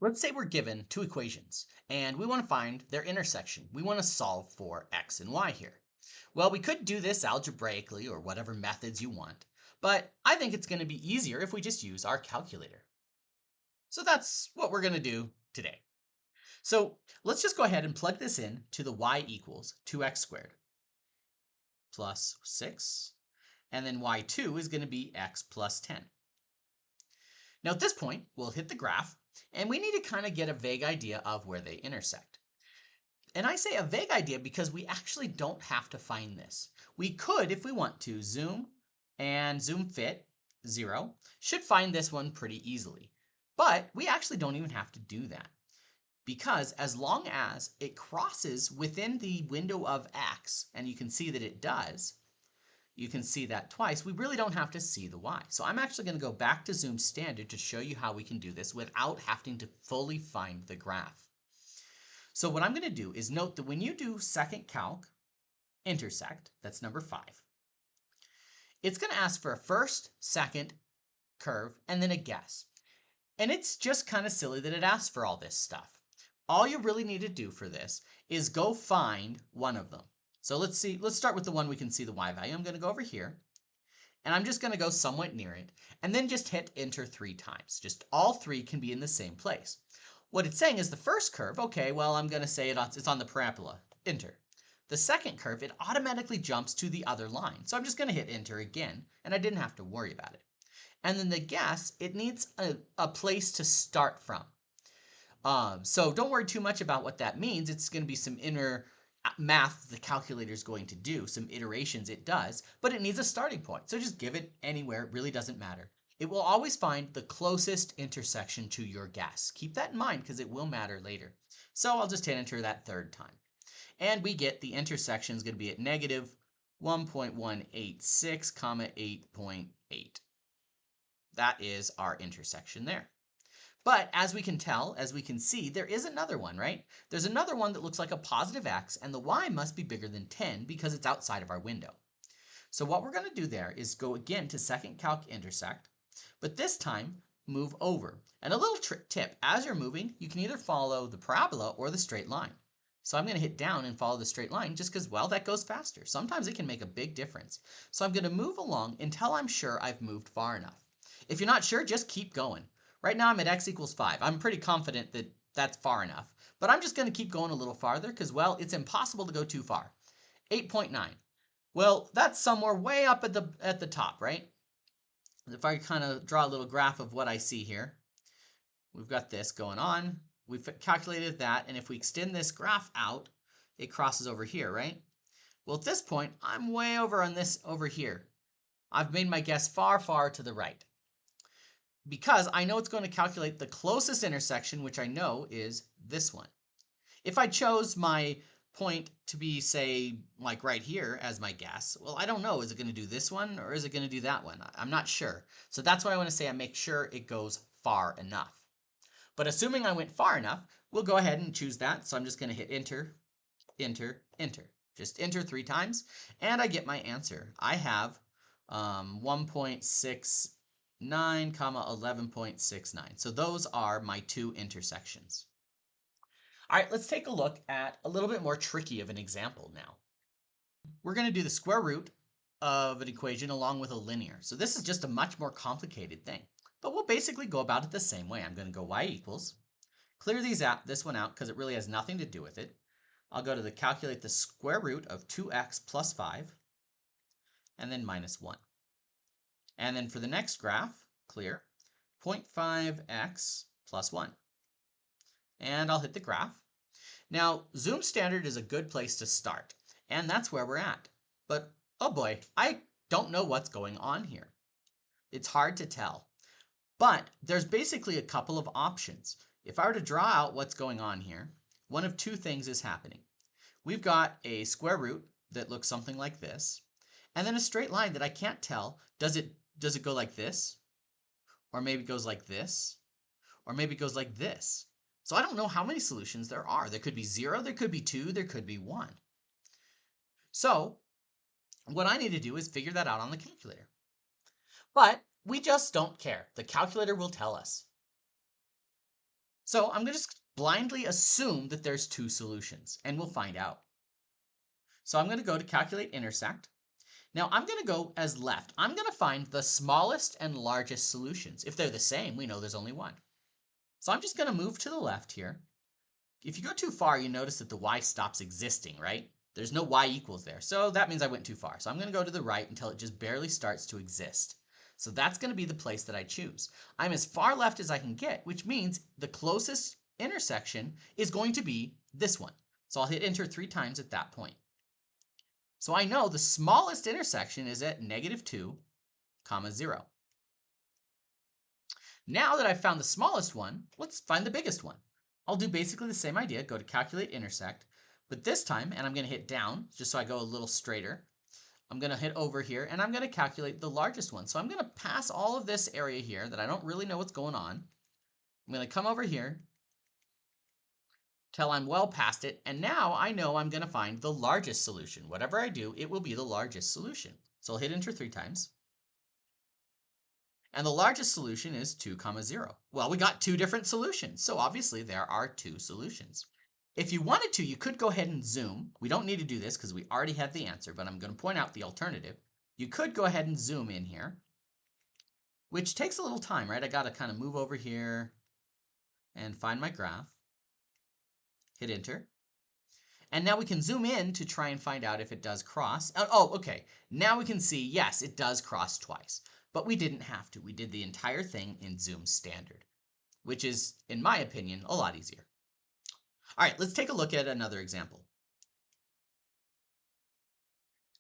Let's say we're given two equations, and we want to find their intersection. We want to solve for x and y here. Well, we could do this algebraically or whatever methods you want, but I think it's going to be easier if we just use our calculator. So that's what we're going to do today. So let's just go ahead and plug this in to the y equals 2x squared plus 6, and then y2 is going to be x plus 10. Now at this point, we'll hit the graph, and we need to kind of get a vague idea of where they intersect. And I say a vague idea because we actually don't have to find this. We could, if we want to, zoom and zoom fit 0 should find this one pretty easily. But we actually don't even have to do that, because as long as it crosses within the window of x, and you can see that it does, you can see that twice, we really don't have to see the y. So I'm actually going to go back to zoom standard to show you how we can do this without having to fully find the graph. So what I'm going to do is note that when you do second calc intersect, that's number 5, it's going to ask for a first, second curve, and then a guess. And it's just kind of silly that it asks for all this stuff. All you really need to do for this is go find one of them. So let's start with the one we can see the y value. I'm going to go over here, and I'm just going to go somewhat near it, and then just hit enter 3 times. Just all 3 can be in the same place. What it's saying is the first curve, okay, well, I'm going to say it's on the parabola, enter. The second curve, it automatically jumps to the other line. So I'm just going to hit enter again, and I didn't have to worry about it. And then the guess, it needs a place to start from. So don't worry too much about what that means. It's going to be some inner math the calculator is going to do, some iterations it does, but it needs a starting point. So just give it anywhere. It really doesn't matter. It will always find the closest intersection to your guess. Keep that in mind because it will matter later. So I'll just hit enter that third time. And we get the intersection is going to be at negative 1.186, comma 8.8. That is our intersection there. But as we can tell, as we can see, there is another one, right? There's another one that looks like a positive x, and the y must be bigger than 10 because it's outside of our window. So what we're going to do there is go again to second calc intersect, but this time move over. And a little tip, as you're moving, you can either follow the parabola or the straight line. So I'm going to hit down and follow the straight line just because, well, that goes faster. Sometimes it can make a big difference. So I'm going to move along until I'm sure I've moved far enough. If you're not sure, just keep going. Right now I'm at x equals 5. I'm pretty confident that that's far enough. But I'm just going to keep going a little farther because, well, it's impossible to go too far. 8.9. Well, that's somewhere way up at the top, right? If I kind of draw a little graph of what I see here, we've got this going on. We've calculated that, and if we extend this graph out, it crosses over here, right? Well, at this point, I'm way over on this over here. I've made my guess far, far to the right, because I know it's going to calculate the closest intersection, which I know is this one. If I chose my point to be, say, like right here as my guess, well, I don't know. Is it going to do this one or is it going to do that one? I'm not sure. So that's why I want to say I make sure it goes far enough. But assuming I went far enough, we'll go ahead and choose that. So I'm just going to hit enter, enter, enter. Just enter 3 times, and I get my answer. I have 1.69, comma 11.69. So those are my 2 intersections. All right, let's take a look at a little bit more tricky of an example now. We're going to do the square root of an equation along with a linear. So this is just a much more complicated thing, but we'll basically go about it the same way. I'm going to go y equals, clear this one out because it really has nothing to do with it. I'll go to the calculate the square root of 2x plus 5, and then minus 1. And then for the next graph, clear, 0.5x plus 1. And I'll hit the graph. Now, zoom standard is a good place to start, and that's where we're at. But, oh boy, I don't know what's going on here. It's hard to tell. But there's basically a couple of options. If I were to draw out what's going on here, one of 2 things is happening. We've got a square root that looks something like this, and then a straight line that I can't tell. Does it go like this? Or maybe it goes like this? Or maybe it goes like this? So I don't know how many solutions there are. There could be 0, there could be 2, there could be 1. So what I need to do is figure that out on the calculator. But we just don't care. The calculator will tell us. So I'm going to just blindly assume that there's two solutions, and we'll find out. So I'm going to go to calculate intersect. Now I'm going to go as left. I'm going to find the smallest and largest solutions. If they're the same, we know there's only one. So I'm just going to move to the left here. If you go too far, you notice that the y stops existing, right? There's no y equals there. So that means I went too far. So I'm going to go to the right until it just barely starts to exist. So that's going to be the place that I choose. I'm as far left as I can get, which means the closest intersection is going to be this one. So I'll hit enter 3 times at that point. So I know the smallest intersection is at -2, 0. Now that I've found the smallest one, let's find the biggest one. I'll do basically the same idea, go to calculate intersect, but this time, and I'm going to hit down just so I go a little straighter. I'm going to hit over here and I'm going to calculate the largest one. So I'm going to pass all of this area here that I don't really know what's going on. I'm going to come over here till I'm well past it, and now I know I'm going to find the largest solution. Whatever I do, it will be the largest solution. So I'll hit enter 3 times. And the largest solution is 2, 0. Well, we got two different solutions, so obviously there are two solutions. If you wanted to, you could go ahead and zoom. We don't need to do this because we already have the answer, but I'm going to point out the alternative. You could go ahead and zoom in here, which takes a little time, right? I got to kind of move over here and find my graph. Hit enter. And now we can zoom in to try and find out if it does cross. Oh, okay. Now we can see, yes, it does cross twice. But we didn't have to. We did the entire thing in Zoom Standard, which is, in my opinion, a lot easier. All right, let's take a look at another example.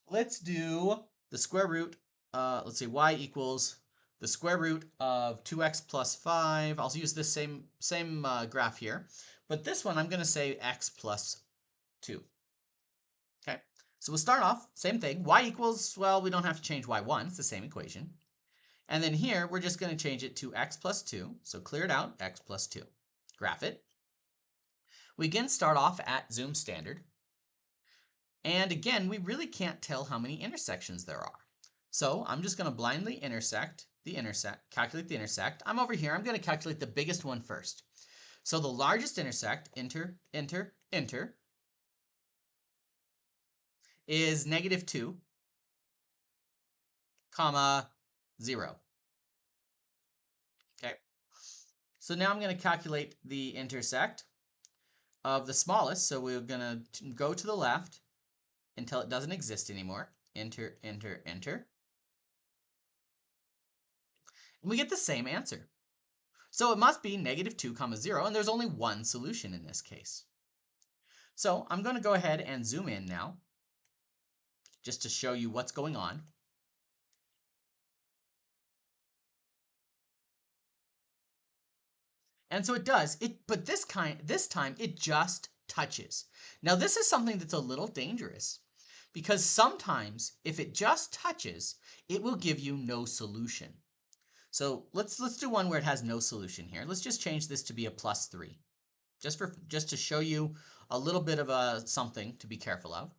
Let's do the square root, let's say y equals the square root of 2x plus 5. I'll use this same graph here, but this one I'm going to say x plus 2. Okay, so we'll start off, same thing, y equals, well, we don't have to change y1, it's the same equation. And then here, we're just going to change it to x plus 2. So clear it out, x plus 2. Graph it. We again start off at Zoom Standard. And again, we really can't tell how many intersections there are. So I'm just going to blindly calculate the intersect. I'm over here. I'm going to calculate the biggest one first. So the largest intersect, enter, is -2, 0. Okay. So now I'm going to calculate the intersect of the smallest. So we're going to go to the left until it doesn't exist anymore. Enter. And we get the same answer. So it must be -2, 0, and there's only one solution in this case. So I'm going to go ahead and zoom in now, just to show you what's going on. And so it does, but this time it just touches. Now this is something that's a little dangerous, because sometimes if it just touches, it will give you no solution. So let's do one where it has no solution here. Let's just change this to be a +3, just to show you a little bit of a something to be careful of.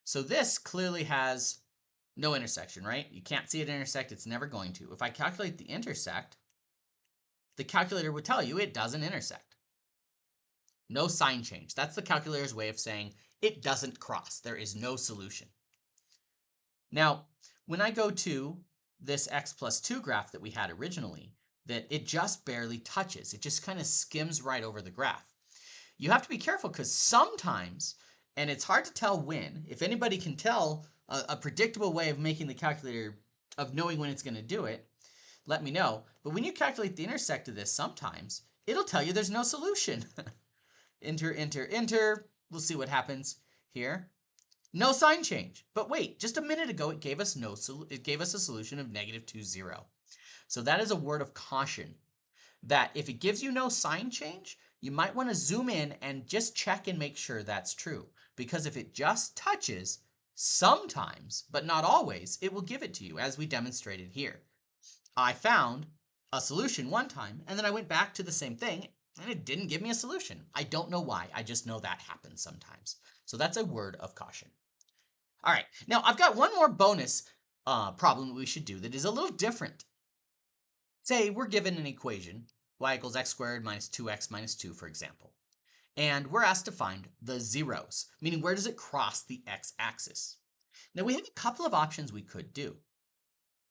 So this clearly has no intersection, right? You can't see it intersect, it's never going to. If I calculate the intersect, the calculator would tell you it doesn't intersect. No sign change. That's the calculator's way of saying it doesn't cross. There is no solution. Now, when I go to this x plus 2 graph that we had originally, that it just barely touches. It just kind of skims right over the graph. You have to be careful because sometimes, and it's hard to tell when, if anybody can tell a predictable way of making the calculator, of knowing when it's going to do it, let me know. But when you calculate the intersect of this, sometimes it'll tell you there's no solution. Enter. We'll see what happens here. No sign change. But wait, just a minute ago it gave us a solution of -2, 0. So that is a word of caution, that if it gives you no sign change, you might want to zoom in and just check and make sure that's true. Because if it just touches, sometimes, but not always, it will give it to you, as we demonstrated here. I found a solution one time, and then I went back to the same thing, and it didn't give me a solution. I don't know why. I just know that happens sometimes. So that's a word of caution. All right, now I've got one more bonus problem that we should do that is a little different. Say we're given an equation y equals x squared minus 2x minus 2, for example. And we're asked to find the zeros, meaning where does it cross the x-axis? Now we have a couple of options we could do.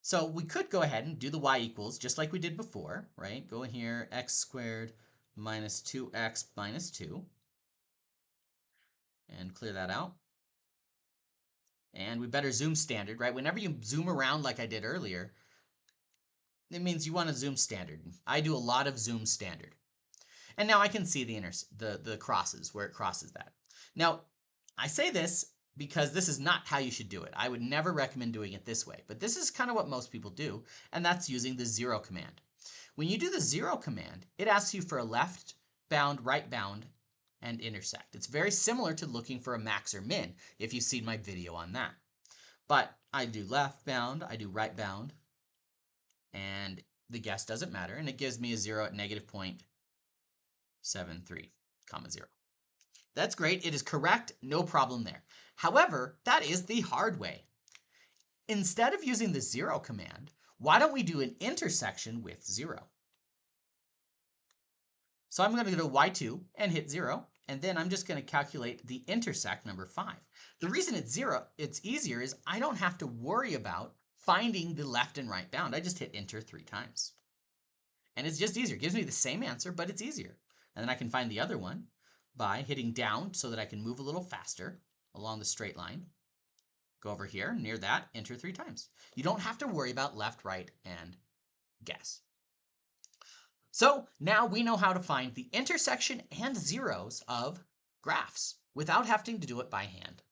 So we could go ahead and do the y equals just like we did before, right? Go in here, x squared minus 2x minus 2, and clear that out. And we better zoom standard, right? Whenever you zoom around like I did earlier, it means you want to zoom standard. I do a lot of zoom standard. And now I can see the crosses, where it crosses that. Now, I say this because this is not how you should do it. I would never recommend doing it this way, but this is kind of what most people do, and that's using the 0 command. When you do the 0 command, it asks you for a left bound, right bound, and intersect. It's very similar to looking for a max or min, if you've seen my video on that. But I do left bound, I do right bound, and the guess doesn't matter, and it gives me a 0 at negative 0.73, 0. That's great. It is correct. No problem there. However, that is the hard way. Instead of using the 0 command, why don't we do an intersection with 0? So I'm going to go to y2 and hit 0, and then I'm just going to calculate the intersect number 5. The reason it's 0, it's easier, is I don't have to worry about finding the left and right bound. I just hit enter 3 times. And it's just easier. It gives me the same answer, but it's easier. And then I can find the other one by hitting down so that I can move a little faster along the straight line. Go over here, near that, enter 3 times. You don't have to worry about left, right, and guess. So now we know how to find the intersection and zeros of graphs without having to do it by hand.